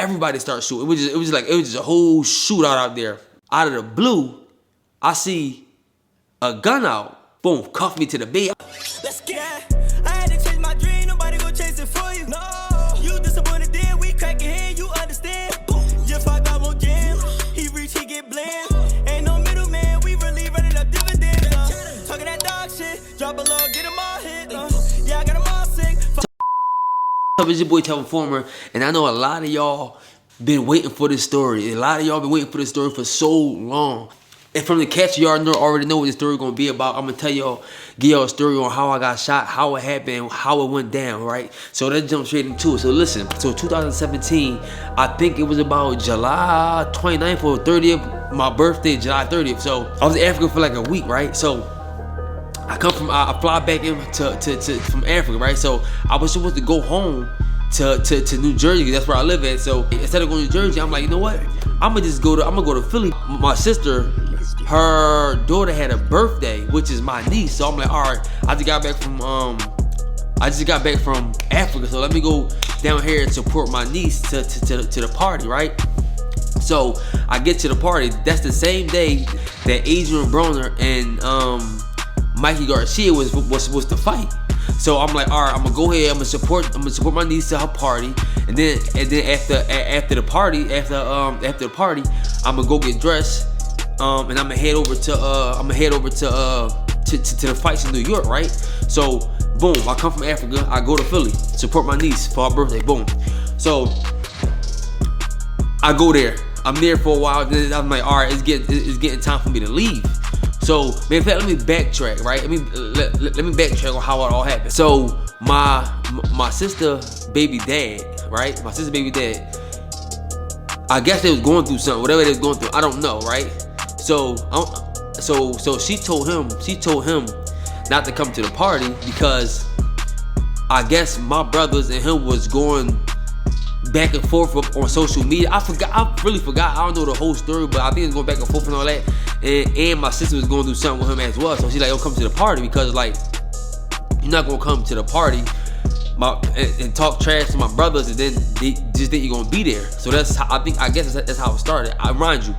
everybody started shooting. It was just a whole shootout out there. Out of the blue, I see a gun out. Boom, cuff me to the bed. Let's get. I had to chase my dream. Nobody gon' chase it for you. No, you disappointed. Then we crack your head. You understand? Just like I won't jam. He reach, he get bland. Ain't no middleman. We really running up dividends. Talking that dog shit. Drop a low, get him all hit. Yeah, I got him all sick. It's your boy Tevin Former, and I know a lot of y'all been waiting for this story. A lot of y'all been waiting for this story for so long. And from the catch, y'all already know what this story gonna be about. I'm gonna tell y'all, give y'all a story on how I got shot, how it happened, how it went down, right? So let's jump straight into it. So listen, so 2017, I think it was about July 29th or 30th, my birthday, July 30th. So I was in Africa for like a week, right? So I fly back in from Africa, right? So I was supposed to go home to New Jersey, because that's where I live at. So instead of going to New Jersey, I'm like, you know what? I'm gonna go to Philly. My sister, her daughter had a birthday, which is my niece. So I'm like, all right, I just got back from Africa, so let me go down here and support my niece to the party, right? So I get to the party. That's the same day that Adrian Broner and Mikey Garcia was supposed to fight. So I'm like, all right, I'm gonna go ahead. I'm gonna support my niece to her party, and then after the party, I'm gonna go get dressed, and I'm gonna head over to the fights in New York, right? So boom, I come from Africa, I go to Philly, support my niece for her birthday. Boom. So I go there. I'm there for a while. Then I'm like, all right, it's getting time for me to leave. So, in fact, let me backtrack, right? Let me backtrack on how it all happened. So, my sister baby dad, right? My sister baby dad, I guess they was going through something, whatever they was going through, I don't know, right? So she told him not to come to the party because I guess my brothers and him was going back and forth on social media. I really forgot. I don't know the whole story, but I think it's going back and forth and all that. And my sister was going to do something with him as well. So she's like, "Yo, come to the party," because like, you're not gonna come to the party and talk trash to my brothers, and then they just think you're gonna be there. So that's how, I guess that's how it started. I remind you,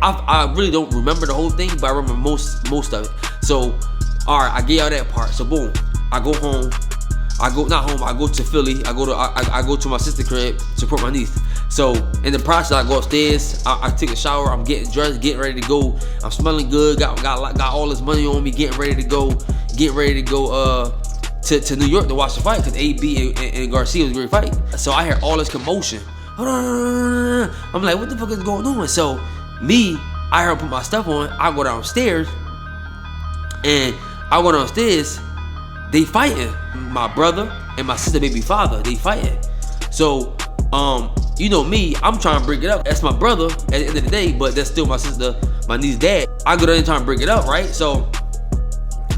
I really don't remember the whole thing, but I remember most of it. So all right, I get y'all that part. So boom, I go home. I go to Philly. I go to my sister's crib, support my niece. So in the process, I go upstairs. I take a shower. I'm getting dressed, getting ready to go. I'm smelling good. Got all this money on me. Getting ready to go to New York to watch the fight, because AB and Garcia was a great fight. So I hear all this commotion. I'm like, what the fuck is going on? So I heard put my stuff on. I go downstairs, and they fighting. My brother and my sister baby father, they fighting. So you know me, I'm trying to break it up. That's my brother at the end of the day, but that's still my sister, my niece's dad. I go there and trying to break it up, right? So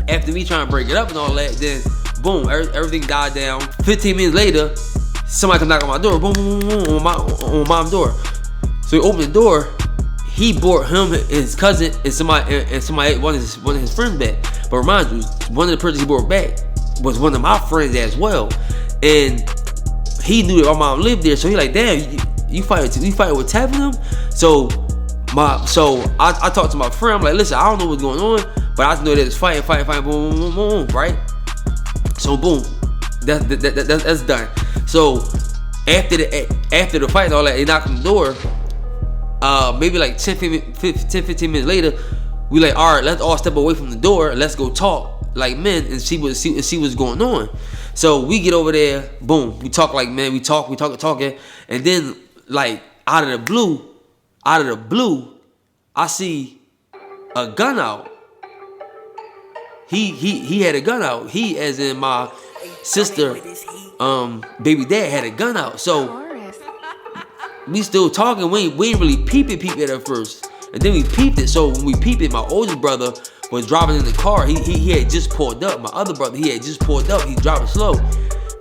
after me trying to break it up and all that, then boom, everything died down. 15 minutes later, somebody come knock on my door. Boom, boom, boom, boom, on mom's door. So he opened the door. He brought him, his cousin, and somebody one of his friends back. But remind you, one of the persons he brought back was one of my friends as well, and he knew that my mom lived there. So he like, damn, you fighting with Tevin? So I talked to my friend. I'm like, listen, I don't know what's going on, but I just know that it's fighting, boom, boom, boom, boom, right? So boom, that's done. So after the fight and all that, they knocked on the door. Maybe like 10-15 minutes later, we like, all right, let's all step away from the door. Let's go talk like men and see what's going on. So we get over there, boom, we talk like men, we talking, and then like out of the blue, I see a gun out. He had a gun out. He, as in my sister, baby dad, had a gun out. So we still talking. We ain't really peep it at first, and then we peeped it. So when we peeped it, my older brother was driving in the car. He had just pulled up. My other brother, he had just pulled up. He driving slow.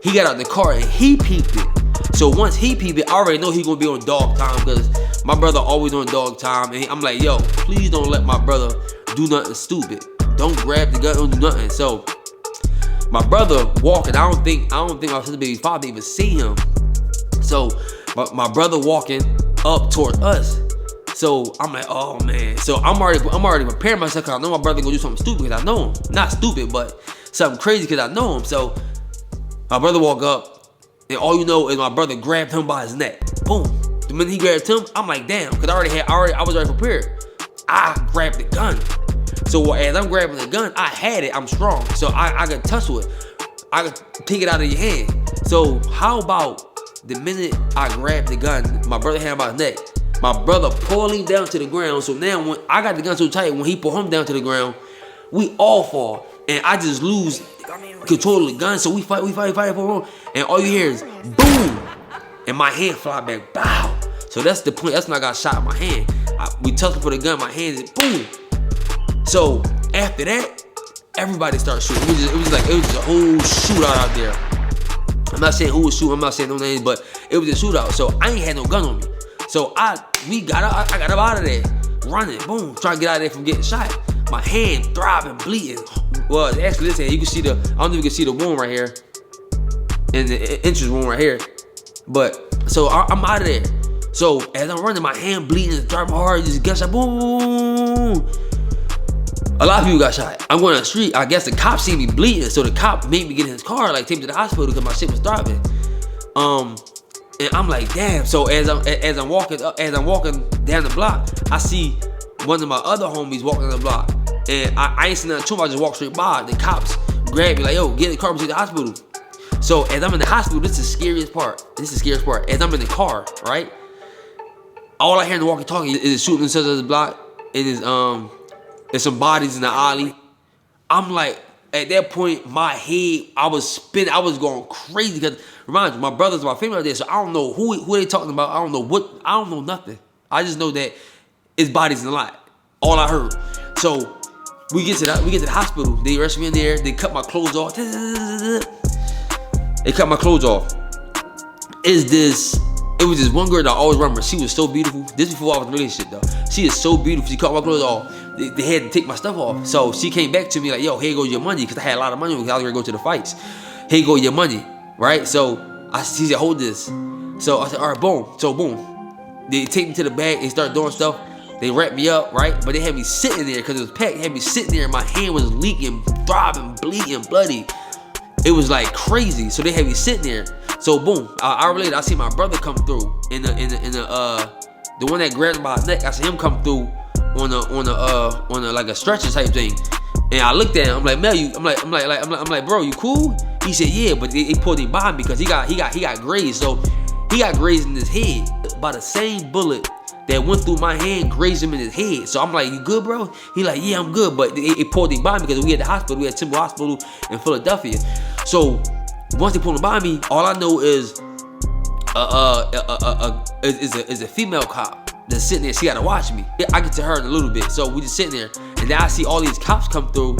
He got out the car and he peeped it. So once he peeped it, I already know he gonna be on dog time, because my brother always on dog time. And I'm like, yo, please don't let my brother do nothing stupid. Don't grab the gun, don't do nothing. So my brother walking. I don't think my sister baby's father even see him. So my brother walking up towards us. So I'm like, oh man. So I'm already preparing myself because I know my brother gonna do something stupid because I know him. Not stupid, but something crazy because I know him. So my brother walk up, and all you know is my brother grabbed him by his neck. Boom. The minute he grabbed him, I'm like, damn, because I was already prepared. I grabbed the gun. So as I'm grabbing the gun, I had it. I'm strong, so I could tussle it. I could take it out of your hand. So how about the minute I grabbed the gun, my brother had him by his neck. My brother pulled him down to the ground. So now when I got the gun so tight, when he pulled him down to the ground, we all fall, and I just lose control of the gun. So we fight for a moment, and all you hear is boom, and my hand fly back, bow. So that's the point. That's when I got shot in my hand. We tussling for the gun. My hand is boom. So after that, everybody started shooting. It was a whole shootout out there. I'm not saying who was shooting. I'm not saying no names, but it was a shootout. So I ain't had no gun on me. So I got up out of there, running, boom, trying to get out of there from getting shot. My hand throbbing, bleeding. Well, actually, listen, you can see I don't know if you can see the wound right here, and the entrance wound right here. But so I'm out of there. So as I'm running, my hand bleeding, throbbing hard, just got shot, boom. A lot of people got shot. I'm going on the street. I guess the cop seen me bleeding, so the cop made me get in his car, like take me to the hospital because my shit was throbbing. And I'm like, damn. So as I'm walking down the block, I see one of my other homies walking down the block, and I ain't seen nothing to him. I just walked straight by. The cops grabbed me like, yo, get in the car and to the hospital. So as I'm in the hospital, this is the scariest part. As I'm in the car, right? All I hear in the walkie-talkie is shooting inside of the block. There's some bodies in the alley. I'm like, at that point, my head, I was spinning. I was going crazy because, remind you, my brother's my family out there, so I don't know who they talking about. I don't know nothing. I just know that it's bodies in the lot. All I heard. So we get to the hospital. They rush me in there. They cut my clothes off. They cut my clothes off. It was this one girl that I always remember. She was so beautiful. This before I was in a relationship though. She is so beautiful. She cut my clothes off. They had to take my stuff off. So she came back to me like, yo, here goes your money. Because I had a lot of money because I was going to go to the fights. Here go your money. Right? So she said, hold this. So I said, all right, boom. So boom. They take me to the bag. They start doing stuff. They wrapped me up, right? But they had me sitting there because it was packed. They had me sitting there and my hand was leaking, throbbing, bleeding, bloody. It was like crazy. So they had me sitting there. So boom, an hour later, I see my brother come through in the one that grabbed my neck. I see him come through on a like a stretcher type thing. And I looked at him. I'm like, Mel, I'm like, bro, you cool? He said, yeah, but they pulled him by me because he got grazed. So he got grazed in his head by the same bullet that went through my hand, grazed him in his head. So I'm like, you good, bro? He like, yeah, I'm good. But it pulled him by me because we at the hospital. We at Temple Hospital in Philadelphia. So once they pulled him by me, all I know is a female cop that's sitting there. She gotta watch me. I get to her in a little bit. So we just sitting there, and then I see all these cops come through.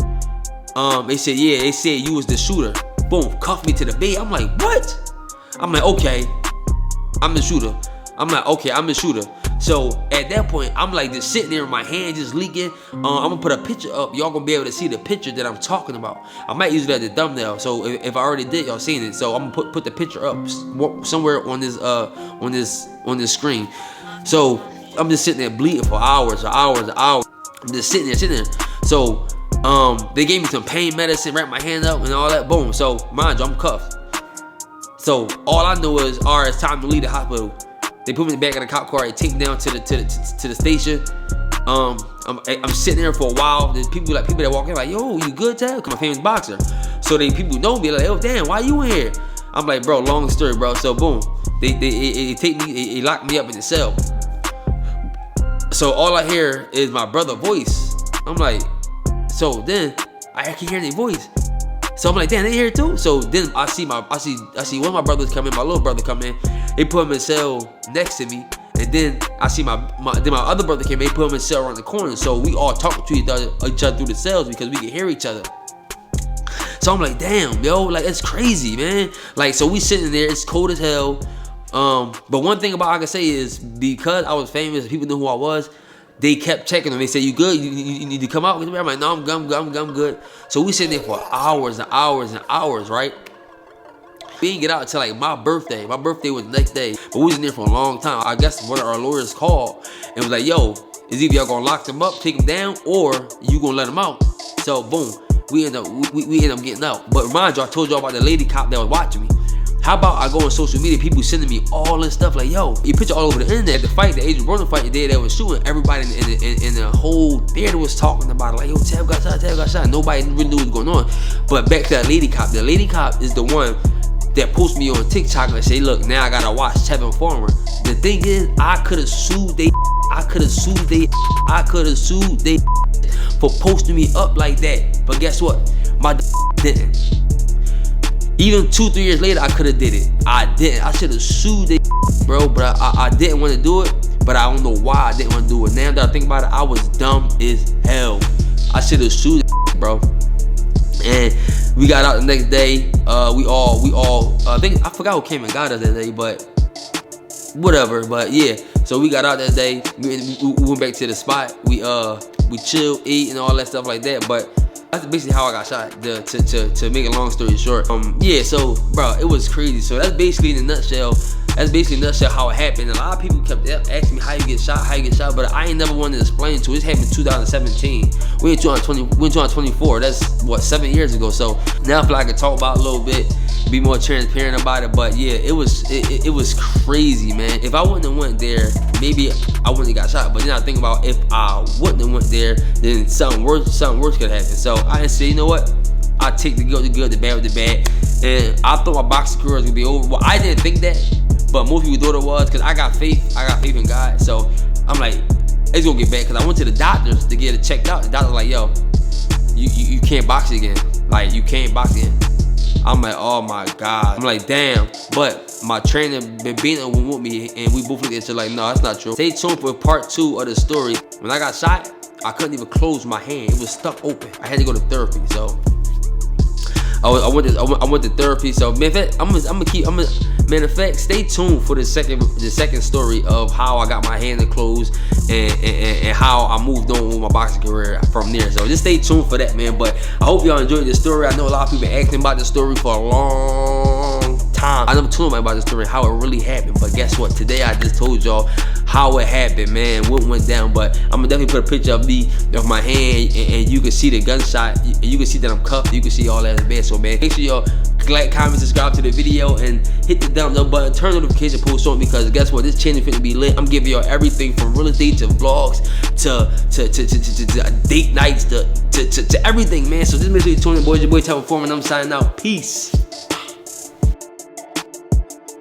They said, yeah, they said you was the shooter. Boom, cuffed me to the bed. I'm like, what? I'm like, okay, I'm the shooter. So at that point, I'm like just sitting there with my hand just leaking. I'm gonna put a picture up. Y'all gonna be able to see the picture that I'm talking about. I might use it as a thumbnail. So if I already did, y'all seen it. So I'm gonna put the picture up somewhere on this screen. So I'm just sitting there bleeding for hours. I'm just sitting there. So they gave me some pain medicine, wrapped my hand up and all that. Boom. So mind you, I'm cuffed. So all I know is, all right, it's time to leave the hospital. They put me in the back of the cop car. They take me down to the station. I'm sitting there for a while. There's people that walk in like, yo, you good, Tev? Cause my famous boxer. So people know me like, oh damn, why you in here? I'm like, bro, long story, bro. So boom, they take me, they lock me up in the cell. So all I hear is my brother's voice. I'm like, so then I can hear their voice. So I'm like, damn, they here too. So then I see one of my brothers come in, my little brother come in. They put him in a cell next to me, and then I see my other brother came. They put him in a cell around the corner. So we all talking to each other through the cells because we can hear each other. So I'm like, damn, yo, like it's crazy, man. Like, so we sitting there, it's cold as hell. But one thing about I can say is because I was famous, people knew who I was. They kept checking them. They said, you good? You need to come out? I'm like, no, I'm good. So we sitting there for hours and hours and hours, right? We didn't get out until like my birthday. My birthday was the next day, but we was in there for a long time. I guess one of our lawyers called and was like, yo, is either y'all gonna lock them up, take them down, or you gonna let them out? So boom, we end up getting out. But mind you, I told y'all about the lady cop that was watching me. How about I go on social media, people sending me all this stuff like, yo, you picture all over the internet. The fight, the Adrian Broner fight the day that was shooting, everybody in the whole theater was talking about it, like, yo, Tev got shot, Tev got shot. Nobody really knew what was going on. But back to that lady cop. The lady cop is the one that posted me on TikTok and say, look, now I gotta watch Tevin Farmer. The thing is, I could have sued they for posting me up like that. But guess what? My didn't. Even 2-3 years later, I could have did it. I didn't. I should have sued they bro, but I didn't want to do it. But I don't know why I didn't want to do it. Now that I think about it, I was dumb as hell. I should have sued they bro. And we got out the next day. We all. I think I forgot who came and got us that day, but whatever. But yeah, so we got out that day. We went back to the spot. We chilled, ate, and all that stuff like that. But that's basically how I got shot. To make a long story short, yeah. So, bro, it was crazy. So that's basically in a nutshell. That's basically in a nutshell how it happened. A lot of people kept asking me how you get shot, but I ain't never wanted to explain to it. It happened in 2017. We in 2024. That's what, 7 years ago. So now I feel like I can talk about it a little bit, be more transparent about it. But yeah, it was crazy, man. If I wouldn't have went there, maybe I wouldn't have got shot. But then I think about if I wouldn't have went there, then something worse could happen. So I say, you know what? I take the good with the good, the bad with the bad, and I thought my boxing career was gonna be over. Well, I didn't think that, but most people thought it was, because I got faith in God. So I'm like, it's gonna get bad, because I went to the doctors to get it checked out. The doctor was like, yo, you can't box again. Like, you can't box again. I'm like, oh my God. I'm like, damn. But my trainer been beating with me, and we both looked at each other like, no, that's not true. Stay tuned for part 2 of the story. When I got shot, I couldn't even close my hand. It was stuck open. I had to go to therapy. So I went to therapy. So matter of fact, stay tuned for the second story of how I got my hand closed and how I moved on with my boxing career from there. So just stay tuned for that, man. But I hope y'all enjoyed this story. I know a lot of people been asking about this story for a long time. I never told nobody about this story, how it really happened. But guess what? Today I just told y'all how it happened, man, what went down. But I'm gonna definitely put a picture of my hand, and you can see the gunshot, and you can see that I'm cuffed, you can see all that in bed. So man, make sure y'all like, comment, subscribe to the video, and hit the thumbs up button, turn notification post on, because guess what, this channel is finna be lit. I'm giving y'all everything from real estate to vlogs to date nights to everything, man. So just make sure you tune in, boys. Your boy Tevin, and I'm signing out. Peace.